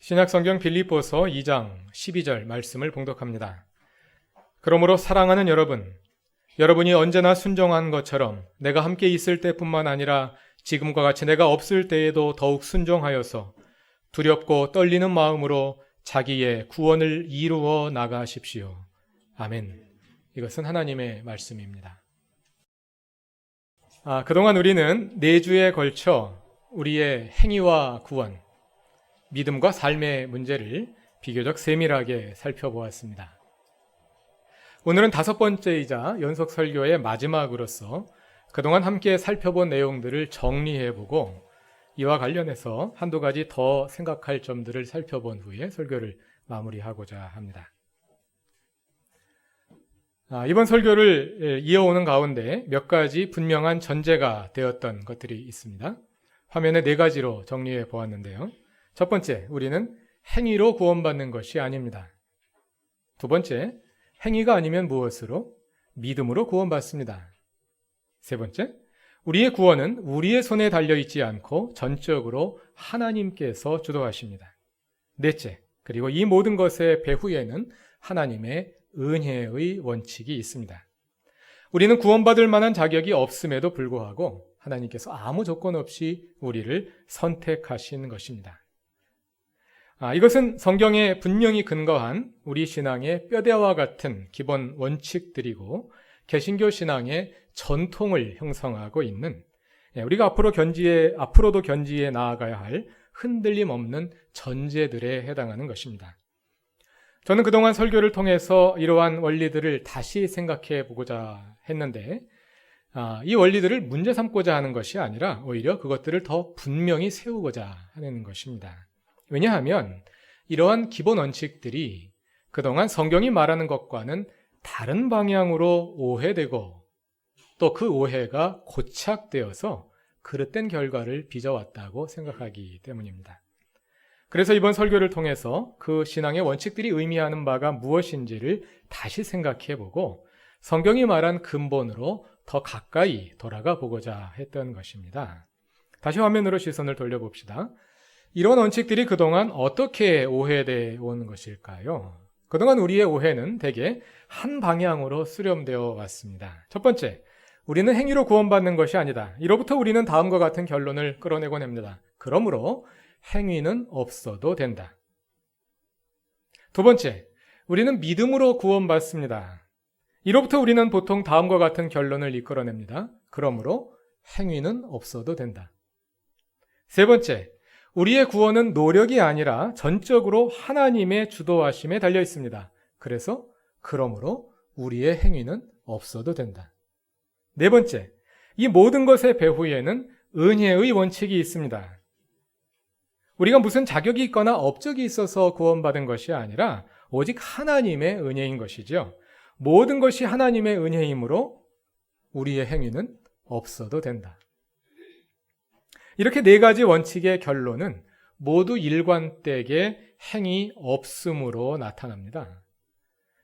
신약성경 빌립보서 2장 12절 말씀을 봉독합니다. 그러므로 사랑하는 여러분, 여러분이 언제나 순종한 것처럼 내가 함께 있을 때뿐만 아니라 지금과 같이 내가 없을 때에도 더욱 순종하여서 두렵고 떨리는 마음으로 자기의 구원을 이루어 나가십시오. 아멘. 이것은 하나님의 말씀입니다. 그동안 우리는 4주에 걸쳐 우리의 행위와 구원, 믿음과 삶의 문제를 비교적 세밀하게 살펴보았습니다. 오늘은 5번째이자 연속 설교의 마지막으로서 그동안 함께 살펴본 내용들을 정리해보고 이와 관련해서 한두 가지 더 생각할 점들을 살펴본 후에 설교를 마무리하고자 합니다. 이번 설교를 이어오는 가운데 몇 가지 분명한 전제가 되었던 것들이 있습니다. 화면에 4가지로 정리해 보았는데요. 첫 번째, 우리는 행위로 구원받는 것이 아닙니다. 두 번째, 행위가 아니면 무엇으로? 믿음으로 구원받습니다. 세 번째, 우리의 구원은 우리의 손에 달려있지 않고 전적으로 하나님께서 주도하십니다. 넷째, 그리고 이 모든 것의 배후에는 하나님의 은혜의 원칙이 있습니다. 우리는 구원받을 만한 자격이 없음에도 불구하고 하나님께서 아무 조건 없이 우리를 선택하신 것입니다. 이것은 성경에 분명히 근거한 우리 신앙의 뼈대와 같은 기본 원칙들이고 개신교 신앙의 전통을 형성하고 있는 우리가 앞으로도 견지해 나아가야 할 흔들림 없는 전제들에 해당하는 것입니다. 저는 그동안 설교를 통해서 이러한 원리들을 다시 생각해 보고자 했는데 이 원리들을 문제 삼고자 하는 것이 아니라 오히려 그것들을 더 분명히 세우고자 하는 것입니다. 왜냐하면 이러한 기본 원칙들이 그동안 성경이 말하는 것과는 다른 방향으로 오해되고 또 그 오해가 고착되어서 그릇된 결과를 빚어왔다고 생각하기 때문입니다. 그래서 이번 설교를 통해서 그 신앙의 원칙들이 의미하는 바가 무엇인지를 다시 생각해보고 성경이 말한 근본으로 더 가까이 돌아가 보고자 했던 것입니다. 다시 화면으로 시선을 돌려봅시다. 이런 원칙들이 그동안 어떻게 오해되어 온 것일까요? 그동안 우리의 오해는 대개 한 방향으로 수렴되어 왔습니다. 첫 번째, 우리는 행위로 구원받는 것이 아니다. 이로부터 우리는 다음과 같은 결론을 끌어내곤 합니다. 그러므로 행위는 없어도 된다. 두 번째, 우리는 믿음으로 구원받습니다. 이로부터 우리는 보통 다음과 같은 결론을 이끌어냅니다. 그러므로 행위는 없어도 된다. 세 번째, 우리의 구원은 노력이 아니라 전적으로 하나님의 주도하심에 달려 있습니다. 그러므로 우리의 행위는 없어도 된다. 네 번째, 이 모든 것의 배후에는 은혜의 원칙이 있습니다. 우리가 무슨 자격이 있거나 업적이 있어서 구원받은 것이 아니라 오직 하나님의 은혜인 것이죠. 모든 것이 하나님의 은혜이므로 우리의 행위는 없어도 된다. 이렇게 4가지 원칙의 결론은 모두 일관되게 행위 없음으로 나타납니다.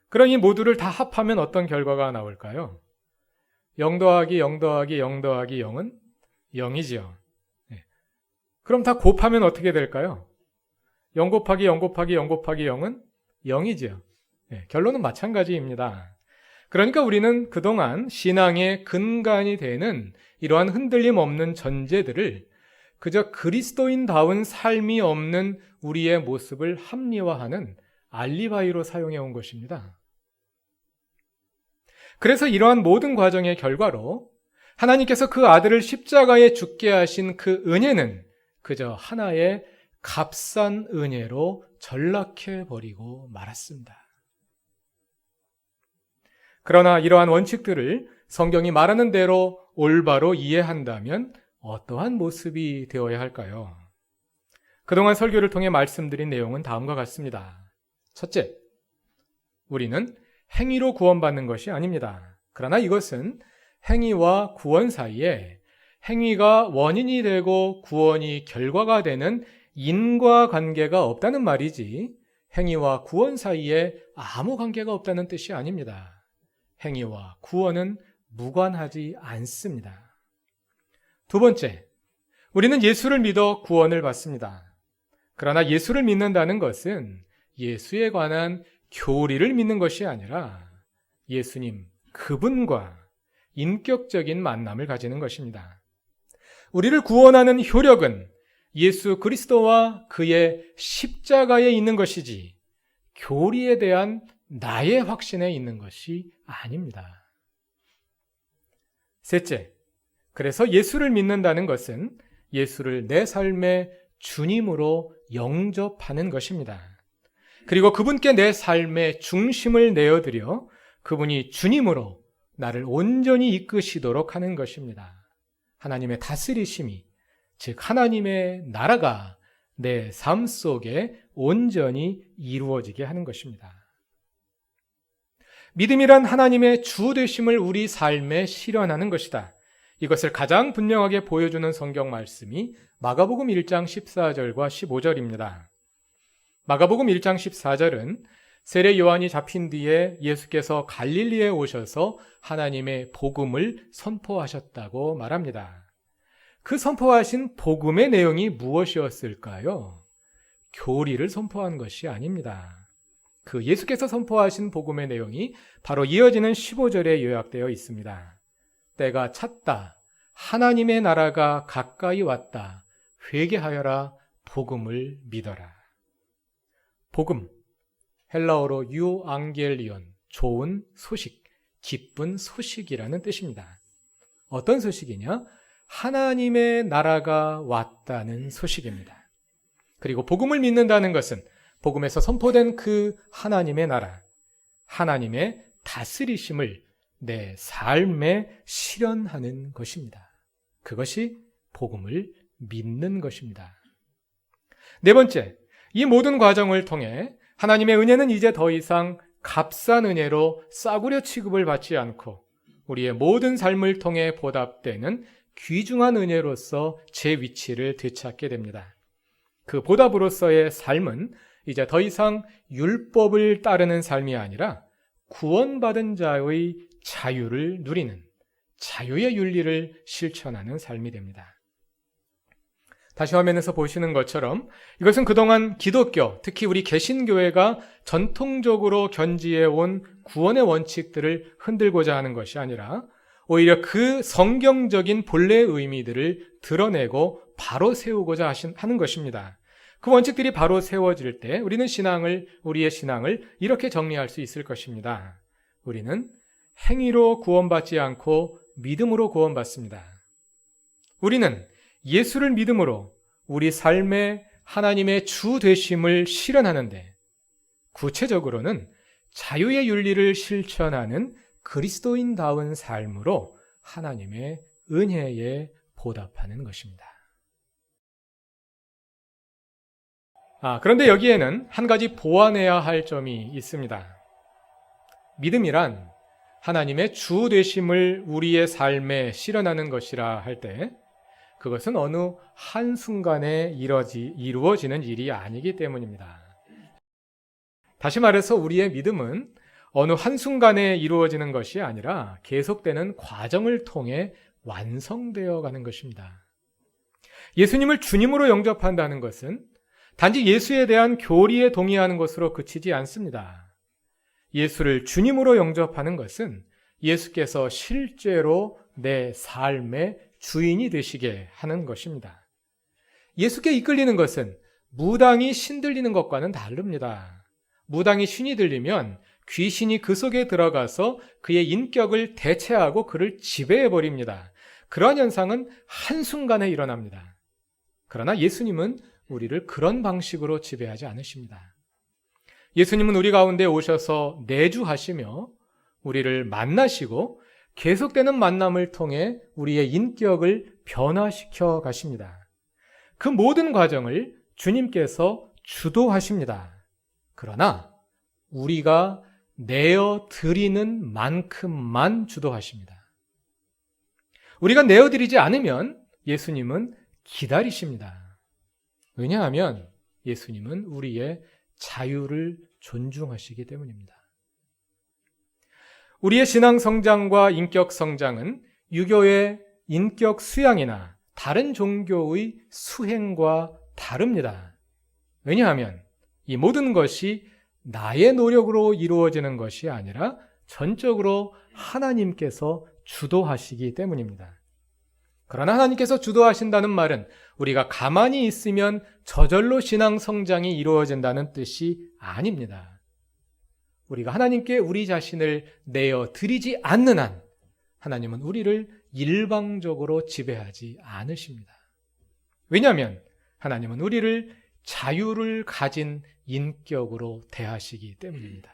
그럼 이 모두를 다 합하면 어떤 결과가 나올까요? 0 더하기 0 더하기 0 더하기 0은 0이지요. 그럼 다 곱하면 어떻게 될까요? 0 곱하기 0 곱하기 0 곱하기 0은 0이지요. 결론은 마찬가지입니다. 그러니까 우리는 그동안 신앙의 근간이 되는 이러한 흔들림 없는 전제들을 그저 그리스도인다운 삶이 없는 우리의 모습을 합리화하는 알리바이로 사용해 온 것입니다. 그래서 이러한 모든 과정의 결과로 하나님께서 그 아들을 십자가에 죽게 하신 그 은혜는 그저 하나의 값싼 은혜로 전락해버리고 말았습니다. 그러나 이러한 원칙들을 성경이 말하는 대로 올바로 이해한다면 어떠한 모습이 되어야 할까요? 그동안 설교를 통해 말씀드린 내용은 다음과 같습니다. 첫째, 우리는 행위로 구원받는 것이 아닙니다. 그러나 이것은 행위와 구원 사이에 행위가 원인이 되고 구원이 결과가 되는 인과관계가 없다는 말이지 행위와 구원 사이에 아무 관계가 없다는 뜻이 아닙니다. 행위와 구원은 무관하지 않습니다. 두 번째, 우리는 예수를 믿어 구원을 받습니다. 그러나 예수를 믿는다는 것은 예수에 관한 교리를 믿는 것이 아니라 예수님 그분과 인격적인 만남을 가지는 것입니다. 우리를 구원하는 효력은 예수 그리스도와 그의 십자가에 있는 것이지 교리에 대한 나의 확신에 있는 것이 아닙니다. 셋째, 그래서 예수를 믿는다는 것은 예수를 내 삶의 주님으로 영접하는 것입니다. 그리고 그분께 내 삶의 중심을 내어드려 그분이 주님으로 나를 온전히 이끄시도록 하는 것입니다. 하나님의 다스리심이, 즉 하나님의 나라가 내 삶 속에 온전히 이루어지게 하는 것입니다. 믿음이란 하나님의 주 되심을 우리 삶에 실현하는 것이다. 이것을 가장 분명하게 보여주는 성경 말씀이 마가복음 1장 14절과 15절입니다. 마가복음 1장 14절은 세례 요한이 잡힌 뒤에 예수께서 갈릴리에 오셔서 하나님의 복음을 선포하셨다고 말합니다. 그 선포하신 복음의 내용이 무엇이었을까요? 교리를 선포한 것이 아닙니다. 그 예수께서 선포하신 복음의 내용이 바로 이어지는 15절에 요약되어 있습니다. 때가 찼다. 하나님의 나라가 가까이 왔다. 회개하여라. 복음을 믿어라. 복음, 헬라어로 유앙겔리온, 좋은 소식, 기쁜 소식이라는 뜻입니다. 어떤 소식이냐? 하나님의 나라가 왔다는 소식입니다. 그리고 복음을 믿는다는 것은 복음에서 선포된 그 하나님의 나라, 하나님의 다스리심을 내 삶에 실현하는 것입니다. 그것이 복음을 믿는 것입니다. 네 번째, 이 모든 과정을 통해 하나님의 은혜는 이제 더 이상 값싼 은혜로 싸구려 취급을 받지 않고 우리의 모든 삶을 통해 보답되는 귀중한 은혜로서 제 위치를 되찾게 됩니다. 그 보답으로서의 삶은 이제 더 이상 율법을 따르는 삶이 아니라 구원받은 자의 자유를 누리는 자유의 윤리를 실천하는 삶이 됩니다. 다시 화면에서 보시는 것처럼 이것은 그동안 기독교, 특히 우리 개신교회가 전통적으로 견지해온 구원의 원칙들을 흔들고자 하는 것이 아니라 오히려 그 성경적인 본래의 의미들을 드러내고 바로 세우고자 하는 것입니다. 그 원칙들이 바로 세워질 때 우리의 신앙을 이렇게 정리할 수 있을 것입니다. 우리는 행위로 구원받지 않고 믿음으로 구원받습니다. 우리는 예수를 믿음으로 우리 삶에 하나님의 주 되심을 실현하는데 구체적으로는 자유의 윤리를 실천하는 그리스도인다운 삶으로 하나님의 은혜에 보답하는 것입니다. 그런데 여기에는 한 가지 보완해야 할 점이 있습니다. 믿음이란 하나님의 주 되심을 우리의 삶에 실현하는 것이라 할 때 그것은 어느 한순간에 이루어지는 일이 아니기 때문입니다. 다시 말해서 우리의 믿음은 어느 한순간에 이루어지는 것이 아니라 계속되는 과정을 통해 완성되어 가는 것입니다. 예수님을 주님으로 영접한다는 것은 단지 예수에 대한 교리에 동의하는 것으로 그치지 않습니다. 예수를 주님으로 영접하는 것은 예수께서 실제로 내 삶의 주인이 되시게 하는 것입니다. 예수께 이끌리는 것은 무당이 신 들리는 것과는 다릅니다. 무당이 신이 들리면 귀신이 그 속에 들어가서 그의 인격을 대체하고 그를 지배해버립니다. 그러한 현상은 한순간에 일어납니다. 그러나 예수님은 우리를 그런 방식으로 지배하지 않으십니다. 예수님은 우리 가운데 오셔서 내주하시며 우리를 만나시고 계속되는 만남을 통해 우리의 인격을 변화시켜 가십니다. 그 모든 과정을 주님께서 주도하십니다. 그러나 우리가 내어 드리는 만큼만 주도하십니다. 우리가 내어 드리지 않으면 예수님은 기다리십니다. 왜냐하면 예수님은 우리의 자유를 존중하시기 때문입니다. 우리의 신앙 성장과 인격 성장은 유교의 인격 수양이나 다른 종교의 수행과 다릅니다. 왜냐하면 이 모든 것이 나의 노력으로 이루어지는 것이 아니라 전적으로 하나님께서 주도하시기 때문입니다. 그러나 하나님께서 주도하신다는 말은 우리가 가만히 있으면 저절로 신앙 성장이 이루어진다는 뜻이 아닙니다. 우리가 하나님께 우리 자신을 내어 드리지 않는 한 하나님은 우리를 일방적으로 지배하지 않으십니다. 왜냐하면 하나님은 우리를 자유를 가진 인격으로 대하시기 때문입니다.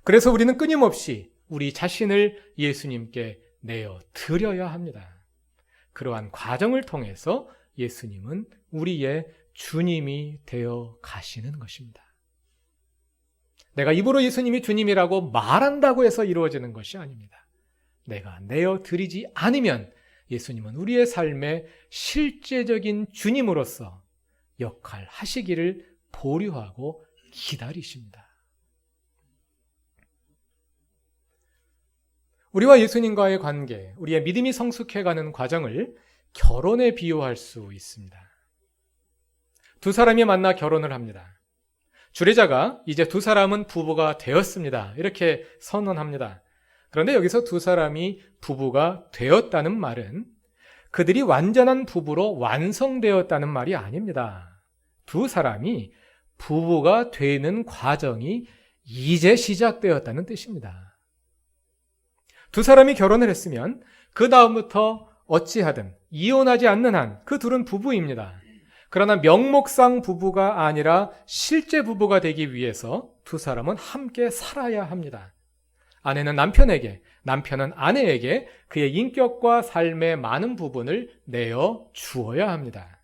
그래서 우리는 끊임없이 우리 자신을 예수님께 내어 드려야 합니다. 그러한 과정을 통해서 예수님은 우리의 주님이 되어 가시는 것입니다. 내가 입으로 예수님이 주님이라고 말한다고 해서 이루어지는 것이 아닙니다. 내가 내어 드리지 않으면 예수님은 우리의 삶의 실제적인 주님으로서 역할하시기를 보류하고 기다리십니다. 우리와 예수님과의 관계, 우리의 믿음이 성숙해가는 과정을 결혼에 비유할 수 있습니다. 두 사람이 만나 결혼을 합니다. 주례자가 이제 두 사람은 부부가 되었습니다. 이렇게 선언합니다. 그런데 여기서 두 사람이 부부가 되었다는 말은 그들이 완전한 부부로 완성되었다는 말이 아닙니다. 두 사람이 부부가 되는 과정이 이제 시작되었다는 뜻입니다. 두 사람이 결혼을 했으면 그 다음부터 어찌하든 이혼하지 않는 한 그 둘은 부부입니다. 그러나 명목상 부부가 아니라 실제 부부가 되기 위해서 두 사람은 함께 살아야 합니다. 아내는 남편에게, 남편은 아내에게 그의 인격과 삶의 많은 부분을 내어 주어야 합니다.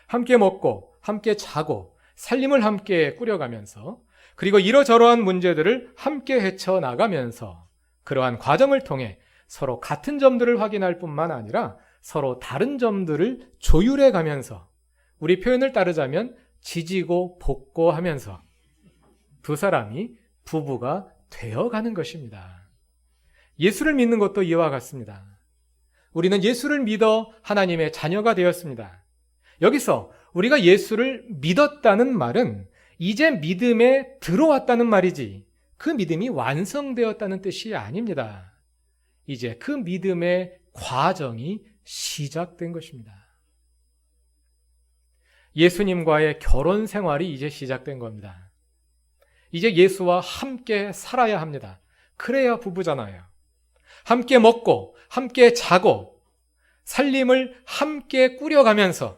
함께 먹고, 함께 자고, 살림을 함께 꾸려가면서, 그리고 이러저러한 문제들을 함께 헤쳐나가면서 그러한 과정을 통해 서로 같은 점들을 확인할 뿐만 아니라 서로 다른 점들을 조율해 가면서 우리 표현을 따르자면 지지고 볶고 하면서 두 사람이 부부가 되어가는 것입니다. 예수를 믿는 것도 이와 같습니다. 우리는 예수를 믿어 하나님의 자녀가 되었습니다. 여기서 우리가 예수를 믿었다는 말은 이제 믿음에 들어왔다는 말이지 그 믿음이 완성되었다는 뜻이 아닙니다. 이제 그 믿음의 과정이 시작된 것입니다. 예수님과의 결혼 생활이 이제 시작된 겁니다. 이제 예수와 함께 살아야 합니다. 그래야 부부잖아요. 함께 먹고, 함께 자고, 살림을 함께 꾸려가면서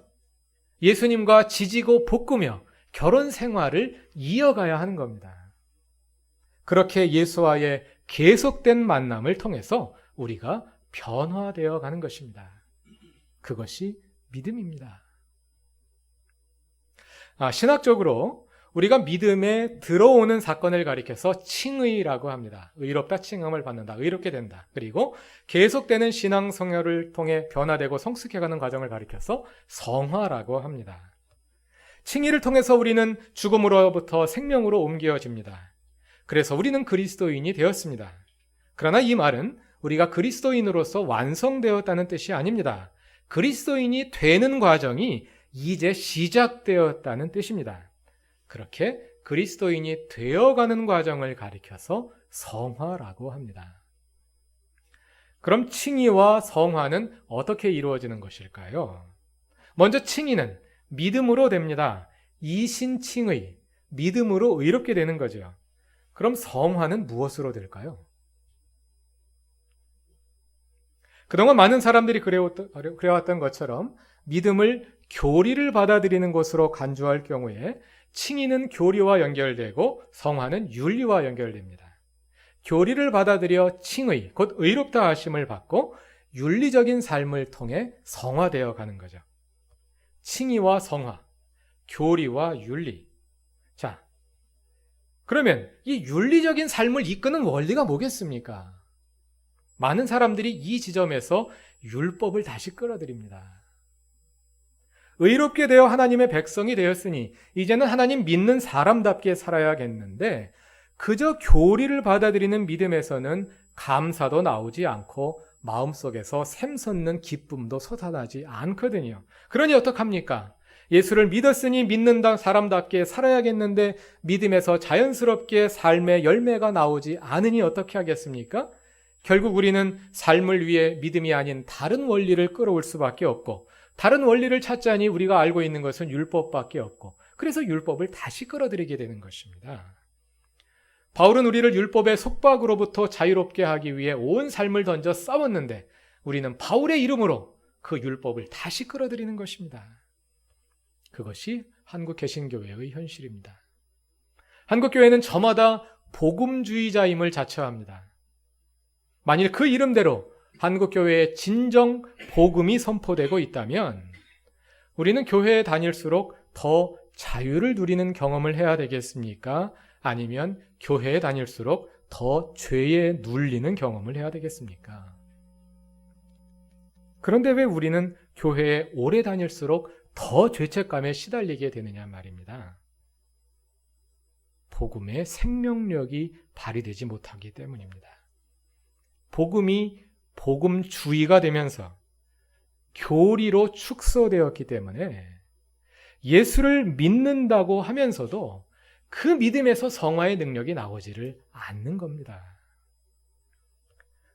예수님과 지지고 볶으며 결혼 생활을 이어가야 하는 겁니다. 그렇게 예수와의 계속된 만남을 통해서 우리가 변화되어 가는 것입니다. 그것이 믿음입니다. 신학적으로 우리가 믿음에 들어오는 사건을 가리켜서 칭의라고 합니다. 의롭다 칭함을 받는다. 의롭게 된다. 그리고 계속되는 신앙 성혈을 통해 변화되고 성숙해가는 과정을 가리켜서 성화라고 합니다. 칭의를 통해서 우리는 죽음으로부터 생명으로 옮겨집니다. 그래서 우리는 그리스도인이 되었습니다. 그러나 이 말은 우리가 그리스도인으로서 완성되었다는 뜻이 아닙니다. 그리스도인이 되는 과정이 이제 시작되었다는 뜻입니다. 그렇게 그리스도인이 되어가는 과정을 가리켜서 성화라고 합니다. 그럼 칭의와 성화는 어떻게 이루어지는 것일까요? 먼저 칭의는 믿음으로 됩니다. 이신칭의, 믿음으로 의롭게 되는 거죠. 그럼 성화는 무엇으로 될까요? 그동안 많은 사람들이 그래왔던 것처럼 믿음을 교리를 받아들이는 것으로 간주할 경우에 칭의는 교리와 연결되고 성화는 윤리와 연결됩니다. 교리를 받아들여 칭의, 곧 의롭다 하심을 받고 윤리적인 삶을 통해 성화되어 가는 거죠. 칭의와 성화, 교리와 윤리. 자, 그러면 이 윤리적인 삶을 이끄는 원리가 뭐겠습니까? 많은 사람들이 이 지점에서 율법을 다시 끌어들입니다. 의롭게 되어 하나님의 백성이 되었으니 이제는 하나님 믿는 사람답게 살아야겠는데 그저 교리를 받아들이는 믿음에서는 감사도 나오지 않고 마음속에서 샘솟는 기쁨도 솟아나지 않거든요. 그러니 어떡합니까? 예수를 믿었으니 믿는 사람답게 살아야겠는데 믿음에서 자연스럽게 삶의 열매가 나오지 않으니 어떻게 하겠습니까? 결국 우리는 삶을 위해 믿음이 아닌 다른 원리를 끌어올 수밖에 없고, 다른 원리를 찾자니 우리가 알고 있는 것은 율법밖에 없고, 그래서 율법을 다시 끌어들이게 되는 것입니다. 바울은 우리를 율법의 속박으로부터 자유롭게 하기 위해 온 삶을 던져 싸웠는데, 우리는 바울의 이름으로 그 율법을 다시 끌어들이는 것입니다. 그것이 한국 개신교회의 현실입니다. 한국교회는 저마다 복음주의자임을 자처합니다. 만일 그 이름대로 한국교회에 진정 복음이 선포되고 있다면 우리는 교회에 다닐수록 더 자유를 누리는 경험을 해야 되겠습니까? 아니면 교회에 다닐수록 더 죄에 눌리는 경험을 해야 되겠습니까? 그런데 왜 우리는 교회에 오래 다닐수록 더 죄책감에 시달리게 되느냐 말입니다. 복음의 생명력이 발휘되지 못하기 때문입니다. 복음이 복음주의가 되면서 교리로 축소되었기 때문에 예수를 믿는다고 하면서도 그 믿음에서 성화의 능력이 나오지를 않는 겁니다.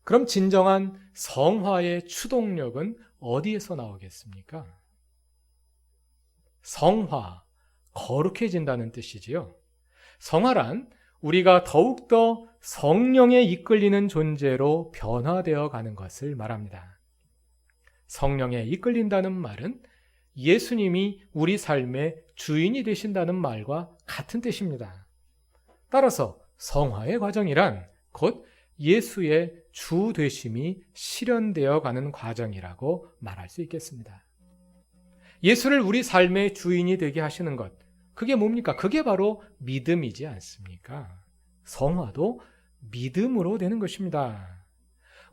그럼 진정한 성화의 추동력은 어디에서 나오겠습니까? 성화, 거룩해진다는 뜻이지요. 성화란 우리가 더욱더 성령에 이끌리는 존재로 변화되어 가는 것을 말합니다. 성령에 이끌린다는 말은 예수님이 우리 삶의 주인이 되신다는 말과 같은 뜻입니다. 따라서 성화의 과정이란 곧 예수의 주 되심이 실현되어 가는 과정이라고 말할 수 있겠습니다. 예수를 우리 삶의 주인이 되게 하시는 것, 그게 뭡니까? 그게 바로 믿음이지 않습니까? 성화도 믿음으로 되는 것입니다.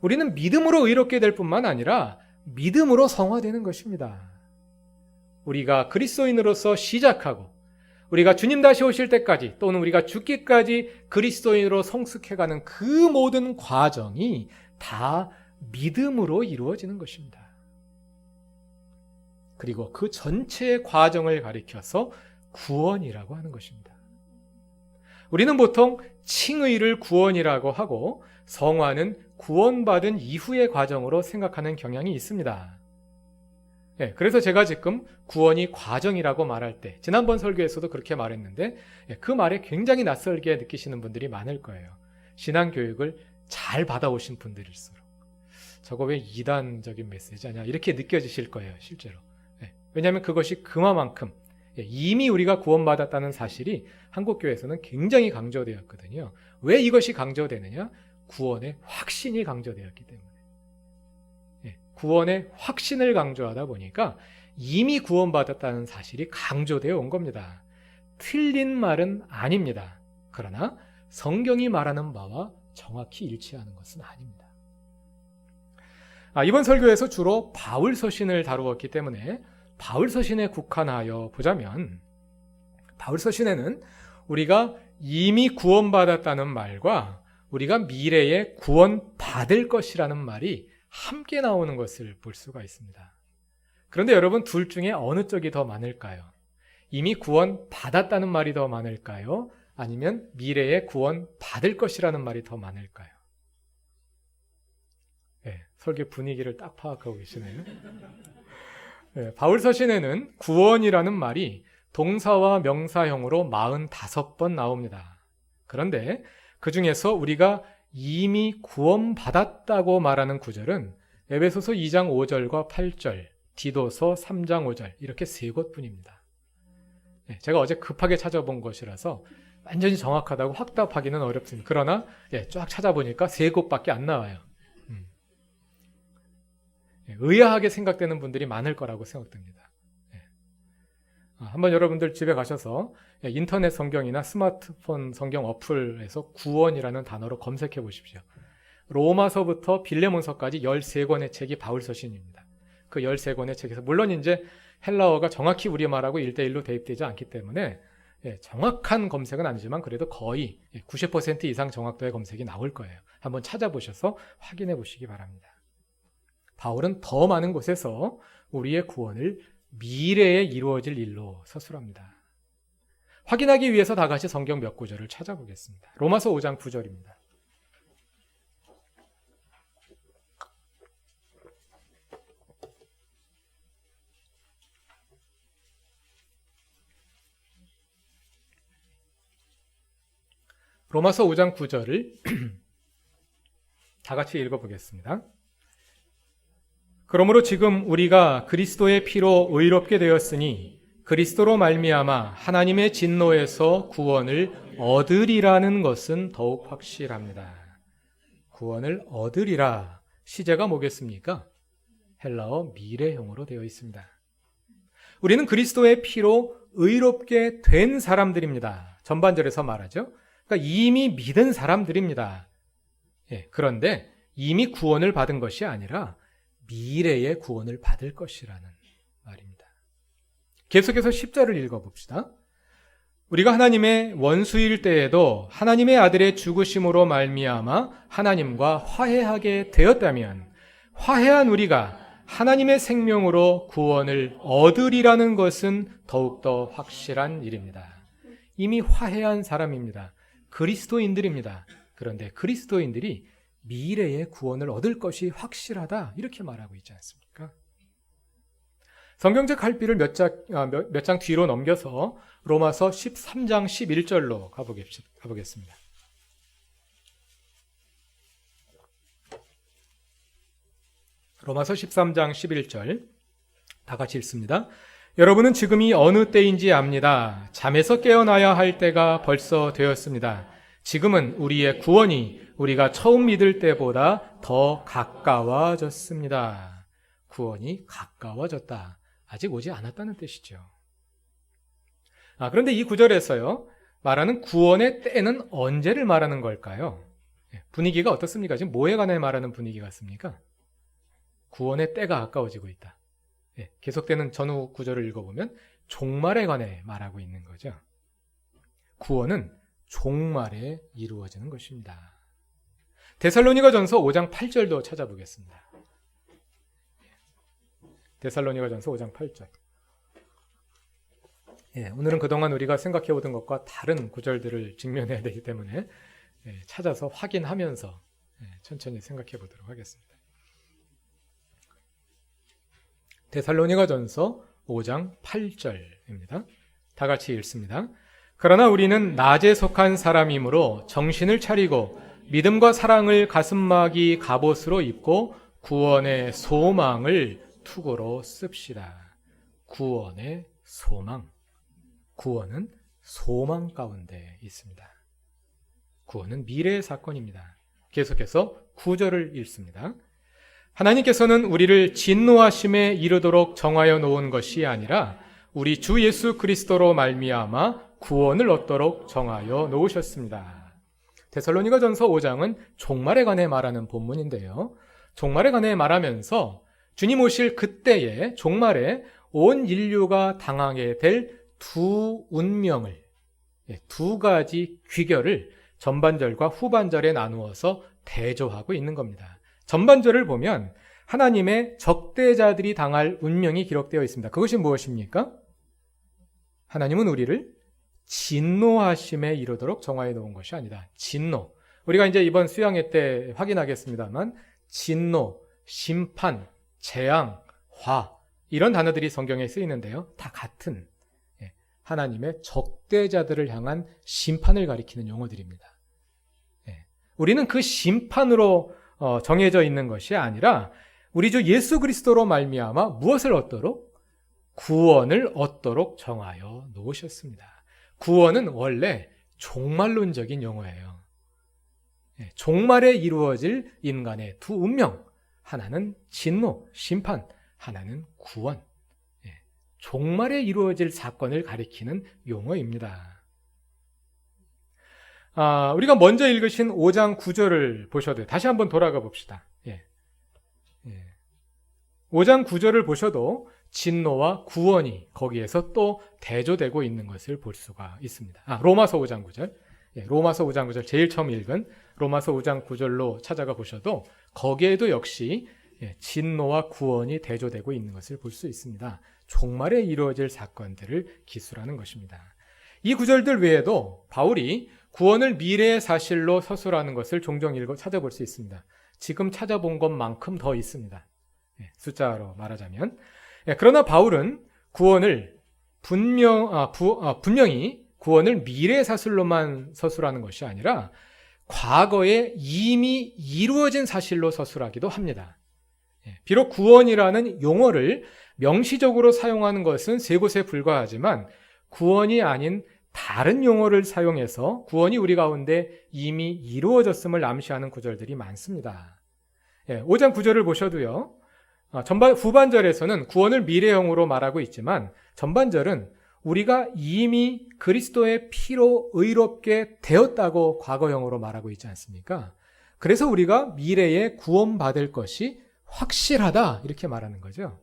우리는 믿음으로 의롭게 될 뿐만 아니라 믿음으로 성화되는 것입니다. 우리가 그리스도인으로서 시작하고 우리가 주님 다시 오실 때까지 또는 우리가 죽기까지 그리스도인으로 성숙해가는 그 모든 과정이 다 믿음으로 이루어지는 것입니다. 그리고 그 전체의 과정을 가리켜서 구원이라고 하는 것입니다. 우리는 보통 칭의를 구원이라고 하고 성화는 구원받은 이후의 과정으로 생각하는 경향이 있습니다. 그래서 제가 지금 구원이 과정이라고 말할 때 지난번 설교에서도 그렇게 말했는데 그 말에 굉장히 낯설게 느끼시는 분들이 많을 거예요. 신앙교육을 잘 받아오신 분들일수록 저거 왜 이단적인 메시지 아니야? 이렇게 느껴지실 거예요, 실제로. 왜냐하면 그것이 그만큼 이미 우리가 구원받았다는 사실이 한국교회에서는 굉장히 강조되었거든요. 왜 이것이 강조되느냐? 구원의 확신이 강조되었기 때문에. 구원의 확신을 강조하다 보니까 이미 구원받았다는 사실이 강조되어 온 겁니다. 틀린 말은 아닙니다. 그러나 성경이 말하는 바와 정확히 일치하는 것은 아닙니다. 이번 설교에서 주로 바울 서신을 다루었기 때문에 바울 서신에 국한하여 보자면 바울 서신에는 우리가 이미 구원받았다는 말과 우리가 미래에 구원받을 것이라는 말이 함께 나오는 것을 볼 수가 있습니다. 그런데 여러분, 둘 중에 어느 쪽이 더 많을까요? 이미 구원받았다는 말이 더 많을까요? 아니면 미래에 구원받을 것이라는 말이 더 많을까요? 설교 분위기를 딱 파악하고 계시네요. 바울 서신에는 구원이라는 말이 동사와 명사형으로 45번 나옵니다. 그런데 그 중에서 우리가 이미 구원받았다고 말하는 구절은 에베소서 2장 5절과 8절, 디도서 3장 5절 이렇게 3곳뿐입니다. 제가 어제 급하게 찾아본 것이라서 완전히 정확하다고 확답하기는 어렵습니다. 그러나 쫙 찾아보니까 3곳밖에 안 나와요. 의아하게 생각되는 분들이 많을 거라고 생각됩니다. 한번 여러분들 집에 가셔서 인터넷 성경이나 스마트폰 성경 어플에서 구원이라는 단어로 검색해 보십시오. 로마서부터 빌레몬서까지 13권의 책이 바울 서신입니다. 그 13권의 책에서 물론 이제 헬라어가 정확히 우리말하고 1:1로 대입되지 않기 때문에 정확한 검색은 아니지만 그래도 거의 90% 이상 정확도의 검색이 나올 거예요. 한번 찾아보셔서 확인해 보시기 바랍니다. 바울은 더 많은 곳에서 우리의 구원을 미래에 이루어질 일로 서술합니다. 확인하기 위해서 다 같이 성경 몇 구절을 찾아보겠습니다. 로마서 5장 9절입니다. 로마서 5장 9절을 다 같이 읽어보겠습니다. 그러므로 지금 우리가 그리스도의 피로 의롭게 되었으니 그리스도로 말미암아 하나님의 진노에서 구원을 얻으리라는 것은 더욱 확실합니다. 구원을 얻으리라. 시제가 뭐겠습니까? 헬라어 미래형으로 되어 있습니다. 우리는 그리스도의 피로 의롭게 된 사람들입니다. 전반절에서 말하죠. 그러니까 이미 믿은 사람들입니다. 그런데 이미 구원을 받은 것이 아니라 미래의 구원을 받을 것이라는 말입니다. 계속해서 10절을 읽어봅시다. 우리가 하나님의 원수일 때에도 하나님의 아들의 죽으심으로 말미암아 하나님과 화해하게 되었다면 화해한 우리가 하나님의 생명으로 구원을 얻으리라는 것은 더욱더 확실한 일입니다. 이미 화해한 사람입니다. 그리스도인들입니다. 그런데 그리스도인들이 미래의 구원을 얻을 것이 확실하다 이렇게 말하고 있지 않습니까? 성경책 할피를 몇 장 뒤로 넘겨서 로마서 13장 11절로 가보겠습니다. 로마서 13장 11절 다 같이 읽습니다. 여러분은 지금이 어느 때인지 압니다. 잠에서 깨어나야 할 때가 벌써 되었습니다. 지금은 우리의 구원이 우리가 처음 믿을 때보다 더 가까워졌습니다. 구원이 가까워졌다. 아직 오지 않았다는 뜻이죠. 그런데 이 구절에서요, 말하는 구원의 때는 언제를 말하는 걸까요? 분위기가 어떻습니까? 지금 뭐에 관해 말하는 분위기 같습니까? 구원의 때가 가까워지고 있다. 계속되는 전후 구절을 읽어보면 종말에 관해 말하고 있는 거죠. 구원은 종말에 이루어지는 것입니다. 데살로니가전서 5장 8절도 찾아보겠습니다. 데살로니가전서 5장 8절. 오늘은 그동안 우리가 생각해오던 것과 다른 구절들을 직면해야 되기 때문에 찾아서 확인하면서 천천히 생각해 보도록 하겠습니다. 데살로니가전서 5장 8절입니다. 다 같이 읽습니다. 그러나 우리는 낮에 속한 사람이므로 정신을 차리고 믿음과 사랑을 가슴막이 갑옷으로 입고 구원의 소망을 투구로 씁시다. 구원의 소망. 구원은 소망 가운데 있습니다. 구원은 미래의 사건입니다. 계속해서 9절을 읽습니다. 하나님께서는 우리를 진노하심에 이르도록 정하여 놓은 것이 아니라 우리 주 예수 그리스도로 말미암아 구원을 얻도록 정하여 놓으셨습니다. 데살로니가전서 5장은 종말에 관해 말하는 본문인데요. 종말에 관해 말하면서 주님 오실 그때에 종말에 온 인류가 당하게 될 두 운명을, 두 가지 귀결을 전반절과 후반절에 나누어서 대조하고 있는 겁니다. 전반절을 보면 하나님의 적대자들이 당할 운명이 기록되어 있습니다. 그것이 무엇입니까? 하나님은 우리를 진노하심에 이르도록 정하여 놓은 것이 아니다. 진노. 우리가 이제 이번 수양회 때 확인하겠습니다만 진노, 심판, 재앙, 화 이런 단어들이 성경에 쓰이는데요. 다 같은 하나님의 적대자들을 향한 심판을 가리키는 용어들입니다. 우리는 그 심판으로 정해져 있는 것이 아니라 우리 주 예수 그리스도로 말미암아 무엇을 얻도록? 구원을 얻도록 정하여 놓으셨습니다. 구원은 원래 종말론적인 용어예요. 종말에 이루어질 인간의 두 운명, 하나는 진노, 심판, 하나는 구원. 종말에 이루어질 사건을 가리키는 용어입니다. 우리가 먼저 읽으신 5장 9절을 보셔도 다시 한번 돌아가 봅시다. 5장 9절을 보셔도 진노와 구원이 거기에서 또 대조되고 있는 것을 볼 수가 있습니다. 로마서 5장 9절. 로마서 5장 9절 제일 처음 읽은 로마서 5장 9절로 찾아가 보셔도 거기에도 역시 진노와 구원이 대조되고 있는 것을 볼 수 있습니다. 종말에 이루어질 사건들을 기술하는 것입니다. 이 구절들 외에도 바울이 구원을 미래의 사실로 서술하는 것을 종종 찾아볼 수 있습니다. 지금 찾아본 것만큼 더 있습니다. 숫자로 말하자면. 그러나 바울은 구원을 분명히 구원을 미래의 사실로만 서술하는 것이 아니라 과거에 이미 이루어진 사실로 서술하기도 합니다. 비록 구원이라는 용어를 명시적으로 사용하는 것은 세 곳에 불과하지만 구원이 아닌 다른 용어를 사용해서 구원이 우리 가운데 이미 이루어졌음을 암시하는 구절들이 많습니다. 5장 9절을 보셔도요. 후반절에서는 구원을 미래형으로 말하고 있지만 전반절은 우리가 이미 그리스도의 피로 의롭게 되었다고 과거형으로 말하고 있지 않습니까? 그래서 우리가 미래에 구원받을 것이 확실하다 이렇게 말하는 거죠.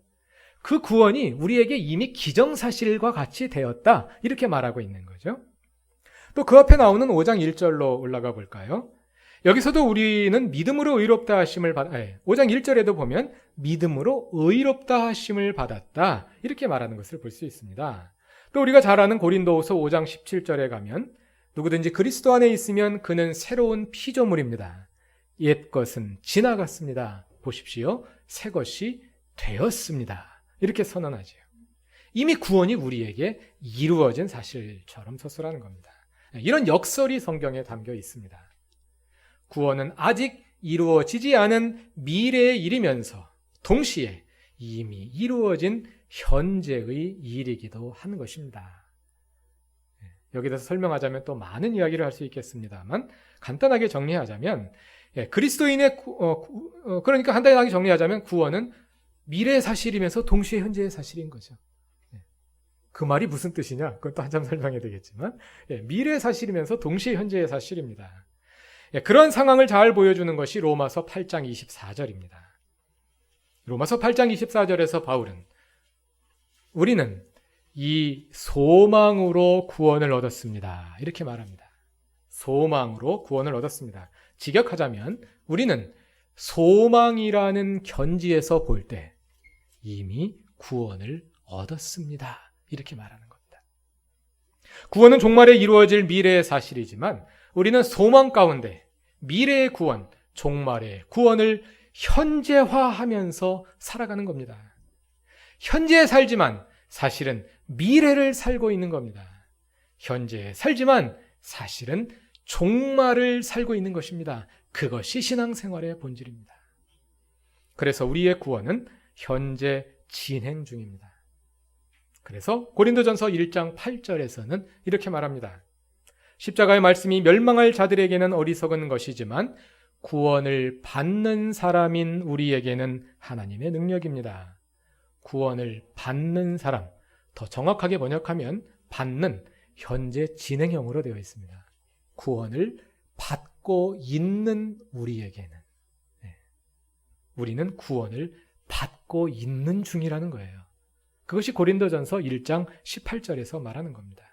그 구원이 우리에게 이미 기정사실과 같이 되었다 이렇게 말하고 있는 거죠. 또 그 앞에 나오는 5장 1절로 올라가 볼까요? 여기서도 우리는 믿음으로 의롭다 하심을 5장 1절에도 보면 믿음으로 의롭다 하심을 받았다 이렇게 말하는 것을 볼 수 있습니다. 또 우리가 잘 아는 고린도후서 5장 17절에 가면 누구든지 그리스도 안에 있으면 그는 새로운 피조물입니다. 옛 것은 지나갔습니다. 보십시오. 새 것이 되었습니다. 이렇게 선언하죠. 이미 구원이 우리에게 이루어진 사실처럼 서술하는 겁니다. 이런 역설이 성경에 담겨 있습니다. 구원은 아직 이루어지지 않은 미래의 일이면서 동시에 이미 이루어진 현재의 일이기도 한 것입니다. 여기에 대해서 설명하자면 또 많은 이야기를 할 수 있겠습니다만 간단하게 정리하자면 그리스도인의 그러니까 간단하게 정리하자면 구원은 미래의 사실이면서 동시에 현재의 사실인 거죠. 그 말이 무슨 뜻이냐? 그것도 한참 설명해야 되겠지만 미래의 사실이면서 동시에 현재의 사실입니다. 그런 상황을 잘 보여주는 것이 로마서 8장 24절입니다. 로마서 8장 24절에서 바울은 우리는 이 소망으로 구원을 얻었습니다. 이렇게 말합니다. 소망으로 구원을 얻었습니다. 직역하자면 우리는 소망이라는 견지에서 볼 때 이미 구원을 얻었습니다. 이렇게 말하는 겁니다. 구원은 종말에 이루어질 미래의 사실이지만 우리는 소망 가운데 미래의 구원, 종말의 구원을 현재화하면서 살아가는 겁니다. 현재에 살지만 사실은 미래를 살고 있는 겁니다. 현재에 살지만 사실은 종말을 살고 있는 것입니다. 그것이 신앙생활의 본질입니다. 그래서 우리의 구원은 현재 진행 중입니다. 그래서 고린도전서 1장 8절에서는 이렇게 말합니다. 십자가의 말씀이 멸망할 자들에게는 어리석은 것이지만 구원을 받는 사람인 우리에게는 하나님의 능력입니다. 구원을 받는 사람, 더 정확하게 번역하면 받는 현재 진행형으로 되어 있습니다. 구원을 받고 있는 우리에게는 우리는 구원을 받고 있는 중이라는 거예요. 그것이 고린도전서 1장 18절에서 말하는 겁니다.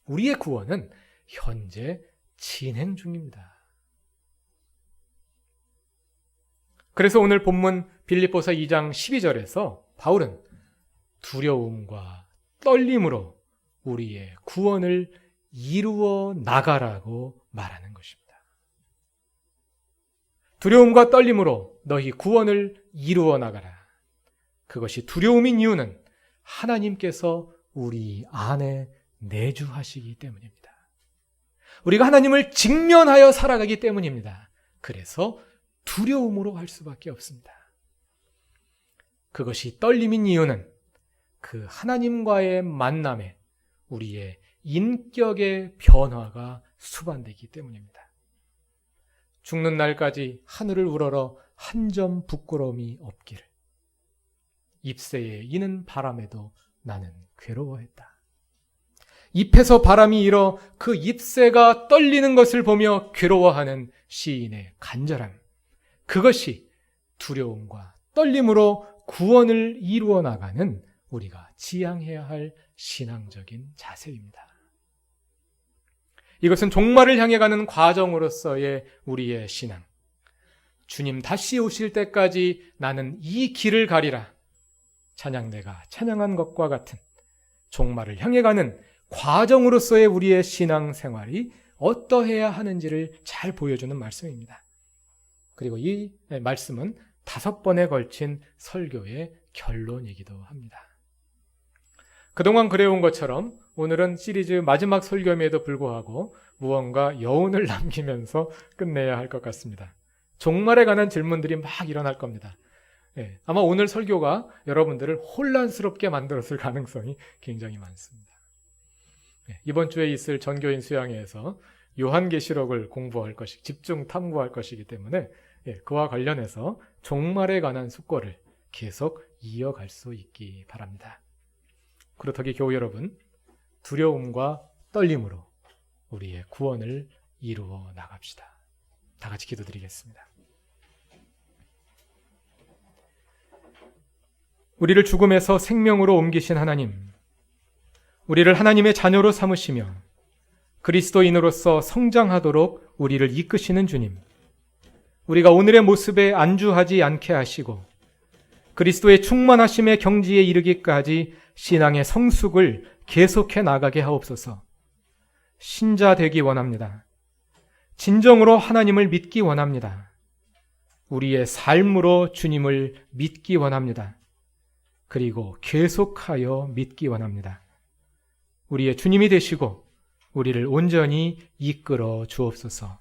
우리의 구원은 현재 진행 중입니다. 그래서 오늘 본문 빌립보서 2장 12절에서 바울은 두려움과 떨림으로 우리의 구원을 이루어 나가라고 말하는 것입니다. 두려움과 떨림으로 너희 구원을 이루어 나가라. 그것이 두려움인 이유는 하나님께서 우리 안에 내주하시기 때문입니다. 우리가 하나님을 직면하여 살아가기 때문입니다. 그래서 두려움으로 할 수밖에 없습니다. 그것이 떨림인 이유는 그 하나님과의 만남에 우리의 인격의 변화가 수반되기 때문입니다. 죽는 날까지 하늘을 우러러 한 점 부끄러움이 없기를. 잎새에 이는 바람에도 나는 괴로워했다. 잎에서 바람이 일어 그 잎새가 떨리는 것을 보며 괴로워하는 시인의 간절함. 그것이 두려움과 떨림으로 구원을 이루어 나가는 우리가 지향해야 할 신앙적인 자세입니다. 이것은 종말을 향해 가는 과정으로서의 우리의 신앙. 주님 다시 오실 때까지 나는 이 길을 가리라. 찬양대가 찬양한 것과 같은 종말을 향해 가는 과정으로서의 우리의 신앙생활이 어떠해야 하는지를 잘 보여주는 말씀입니다. 그리고 이 말씀은 5번에 걸친 설교의 결론이기도 합니다. 그동안 그래온 것처럼 오늘은 시리즈 마지막 설교임에도 불구하고 무언가 여운을 남기면서 끝내야 할 것 같습니다. 종말에 관한 질문들이 막 일어날 겁니다. 아마 오늘 설교가 여러분들을 혼란스럽게 만들었을 가능성이 굉장히 많습니다. 이번 주에 있을 전교인 수양회에서 요한계시록을 공부할 것이 집중 탐구할 것이기 때문에 그와 관련해서 종말에 관한 숙고를 계속 이어갈 수 있기 바랍니다. 그렇다기 교우 여러분, 두려움과 떨림으로 우리의 구원을 이루어 나갑시다. 다 같이 기도드리겠습니다. 우리를 죽음에서 생명으로 옮기신 하나님, 우리를 하나님의 자녀로 삼으시며 그리스도인으로서 성장하도록 우리를 이끄시는 주님, 우리가 오늘의 모습에 안주하지 않게 하시고 그리스도의 충만하심의 경지에 이르기까지 신앙의 성숙을 계속해 나가게 하옵소서. 신자 되기 원합니다. 진정으로 하나님을 믿기 원합니다. 우리의 삶으로 주님을 믿기 원합니다. 그리고 계속하여 믿기 원합니다. 우리의 주님이 되시고 우리를 온전히 이끌어 주옵소서.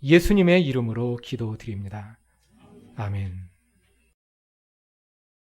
예수님의 이름으로 기도드립니다. 아멘.